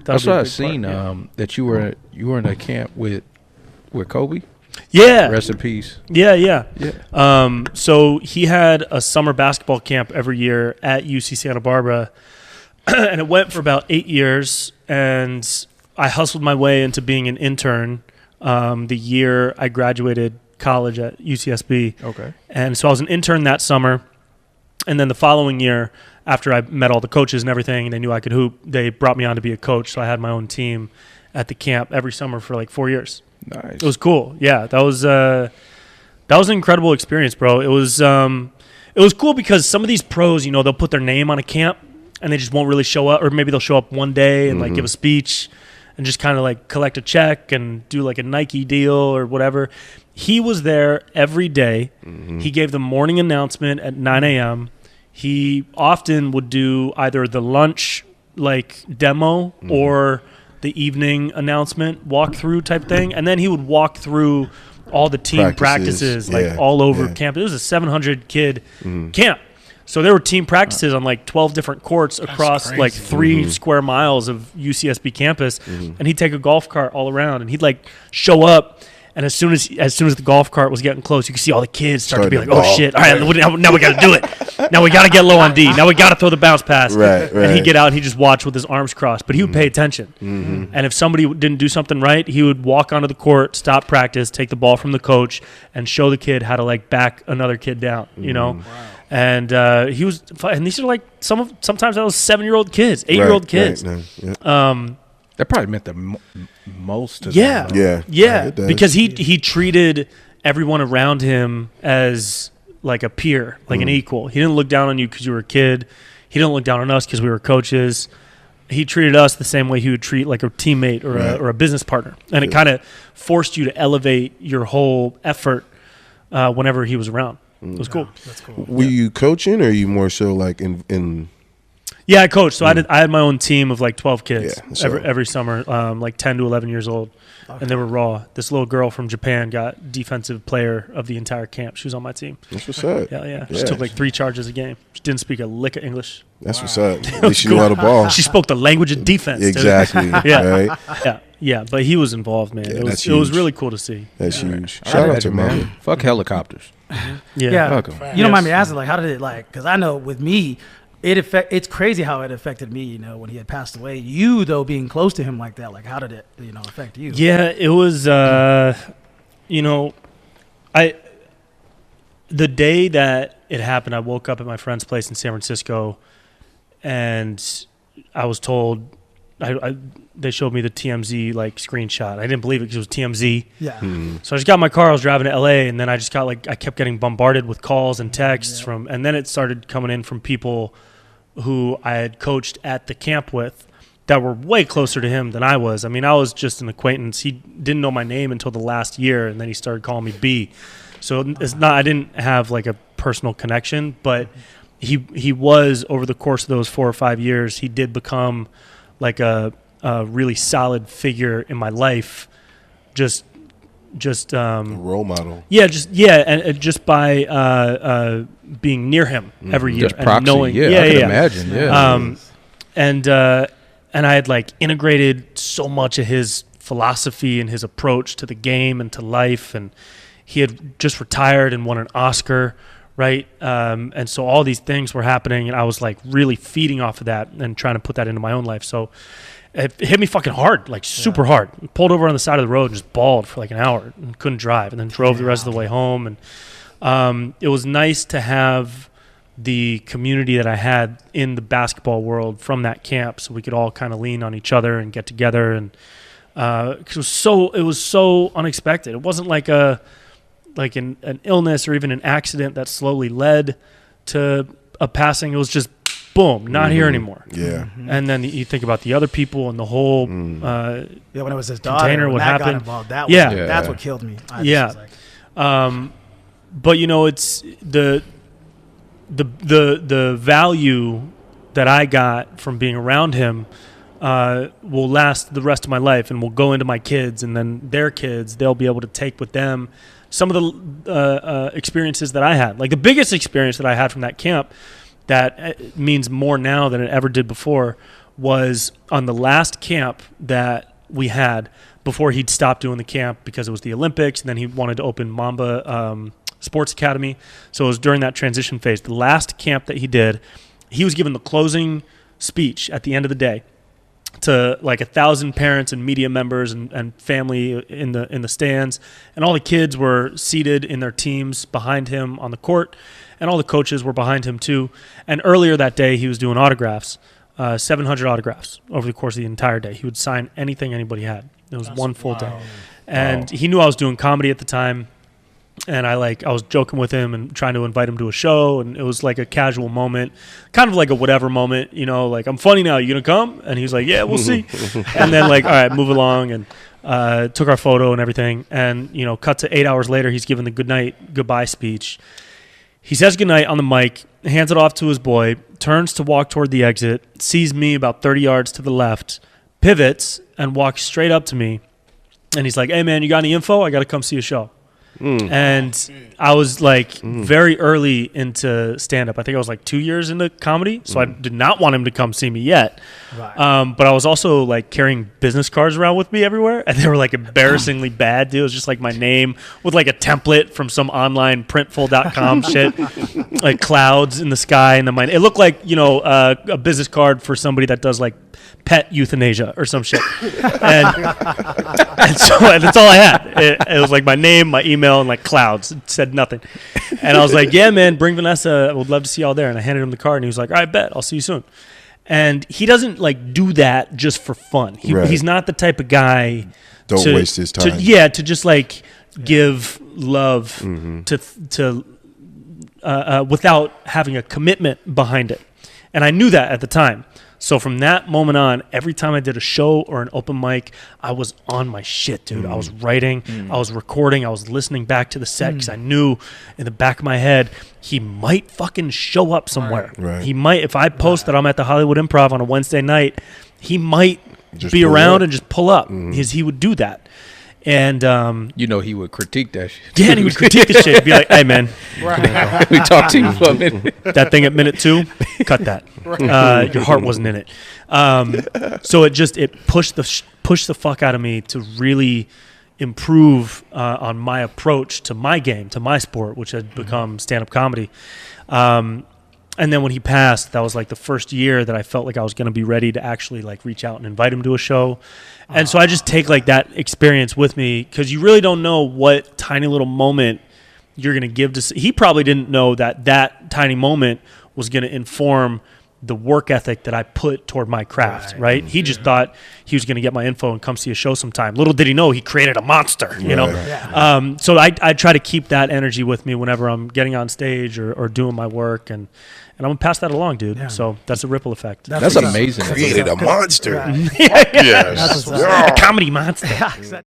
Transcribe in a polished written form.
That's what I seen. That you were in a camp with Kobe. Yeah. Rest in peace. Yeah. So he had a summer basketball camp every year at UC Santa Barbara, and it went for about 8 years. And I hustled my way into being an intern the year I graduated college at UCSB. Okay. And so I was an intern that summer. And then the following year, after I met all the coaches and everything, and they knew I could hoop, they brought me on to be a coach. So I had my own team at the camp every summer for like 4 years. Nice. It was cool. Yeah, that was an incredible experience, bro. It was cool because some of these pros, you know, they'll put their name on a camp and they just won't really show up, or maybe they'll show up one day and like give a speech and just kind of like collect a check and do like a Nike deal or whatever. He was there every day. He gave the morning announcement at 9 a.m. He often would do either the lunch like demo or the evening announcement walkthrough type thing, and then he would walk through all the team practices like all over campus. It was a 700 kid camp, so there were team practices on like 12 different courts across like 3 square miles of UCSB campus, and he'd take a golf cart all around, and he'd like show up. And as soon as the golf cart was getting close, you could see all the kids start to be like, "Oh shit! All right, now we got to do it. Now we got to get low on D. Now we got to throw the bounce pass." Right. And he'd get out and he'd just watch with his arms crossed, but he would pay attention. And if somebody didn't do something right, he would walk onto the court, stop practice, take the ball from the coach, and show the kid how to like back another kid down. You know. Wow. And he was, and these are like sometimes I was 7-year-old kids, 8-year-old kids. That probably meant the most to them. Yeah. Because he treated everyone around him as like a peer, like an equal. He didn't look down on you because you were a kid. He didn't look down on us because we were coaches. He treated us the same way he would treat like a teammate or a business partner. And it kind of forced you to elevate your whole effort whenever he was around. It was cool. That's cool. Were you coaching, or are you more so like in Yeah, I coached. So I had my own team of like 12 kids so every summer, like 10 to 11 years old. And they were raw. This little girl from Japan got defensive player of the entire camp. She was on my team. That's what's up. Yeah. She took like 3 charges a game. She didn't speak a lick of English. That's what's up. At least she knew how to ball. She spoke the language of defense. Exactly. Right? Yeah. But he was involved, man. It was really cool to see. That's huge. Shout out to man. Fuck helicopters. Yeah. You don't mind me asking, like, how did it like? Because I know with me, it's crazy how it affected me, you know, when he had passed away. You, though, being close to him like that, like, how did it, you know, affect you? Yeah, it was, you know, the day that it happened, I woke up at my friend's place in San Francisco, and I was told, they showed me the TMZ, like, screenshot. I didn't believe it because it was TMZ. Yeah. So I just got in my car, I was driving to LA, and then I just got, like, I kept getting bombarded with calls and texts and then it started coming in from people who I had coached at the camp with that were way closer to him than I was. I mean, I was just an acquaintance. He didn't know my name until the last year, and then he started calling me B. So I didn't have like a personal connection, but he was, over the course of those 4 or 5 years, he did become like a really solid figure in my life. Just a role model. And just by being near him every year, just proxy, and knowing, I can imagine, and I had like integrated so much of his philosophy and his approach to the game and to life, and he had just retired and won an Oscar, right? And so all these things were happening, and I was like really feeding off of that and trying to put that into my own life. So it hit me fucking hard, like super hard. Pulled over on the side of the road and just bawled for like an hour and couldn't drive, and then drove the rest of the way home. And it was nice to have the community that I had in the basketball world from that camp, so we could all kind of lean on each other and get together. And 'cause it was so unexpected. It wasn't like an illness or even an accident that slowly led to a passing. It was just boom, not here anymore. Yeah. And then you think about the other people and the whole when it was his daughter, container, what Matt happened. Got involved. That's what killed me. But you know, it's the value that I got from being around him will last the rest of my life, and will go into my kids, and then their kids. They'll be able to take with them some of the experiences that I had. Like the biggest experience that I had from that camp that means more now than it ever did before was on the last camp that we had before he'd stopped doing the camp because it was the Olympics, and then he wanted to open Mamba Sports Academy. So it was during that transition phase. The last camp that he did, he was given the closing speech at the end of the day to like 1,000 parents and media members and family in the stands, and all the kids were seated in their teams behind him on the court, and all the coaches were behind him too. And earlier that day, he was doing autographs, 700 autographs over the course of the entire day. He would sign anything anybody had. It was one full day, and he knew I was doing comedy at the time. And I was joking with him and trying to invite him to a show, and it was like a casual moment, kind of like a whatever moment, like, I'm funny now, you gonna come? And he's like, yeah, we'll see. And then all right, move along, and took our photo and everything. And cut to 8 hours later, he's giving the goodbye speech. He says goodnight on the mic, hands it off to his boy, turns to walk toward the exit, sees me about 30 yards to the left, pivots and walks straight up to me, and he's like, hey man, you got any info? I gotta come see a show. And I was very early into stand-up. I think I was 2 years into comedy, so I did not want him to come see me yet. Right. But I was also carrying business cards around with me everywhere, and they were embarrassingly bad, dude. It was just my name with a template from some online printful.com shit, clouds in the sky, and it looked like a business card for somebody that does pet euthanasia or some shit. And so that's all I had. It was my name, my email, and clouds. It said nothing. And I was like, yeah, man, bring Vanessa. I would love to see y'all there. And I handed him the card, and he was like, all right, bet. I'll see you soon. And he doesn't do that just for fun. He's not the type of guy Don't waste his time. To just give love to without having a commitment behind it. And I knew that at the time. So from that moment on, every time I did a show or an open mic, I was on my shit, dude. I was writing, I was recording, I was listening back to the set because I knew in the back of my head, he might fucking show up somewhere. Right. He might, if I post that I'm at the Hollywood Improv on a Wednesday night, he might Just be pull around up. and just pull up. He would do that. And he would critique that shit. yeah, and he would critique the shit. Be like, "Hey, man, We talked to you for a minute. that thing at minute 2, cut that. Your heart wasn't in it." So it pushed the fuck out of me to really improve on my approach to my game, to my sport, which had become stand-up comedy. And then when he passed, that was the first year that I felt like I was going to be ready to actually reach out and invite him to a show. And so I just take that experience with me, because you really don't know what tiny little moment you're going to give to. He probably didn't know that tiny moment was going to inform the work ethic that I put toward my craft, right? He just thought he was going to get my info and come see a show sometime. Little did he know he created a monster, you know? Yeah. So I try to keep that energy with me whenever I'm getting on stage or doing my work, and I'm going to pass that along, dude. Yeah. So that's a ripple effect. That's amazing. Created a monster. Right. Yes. A comedy monster.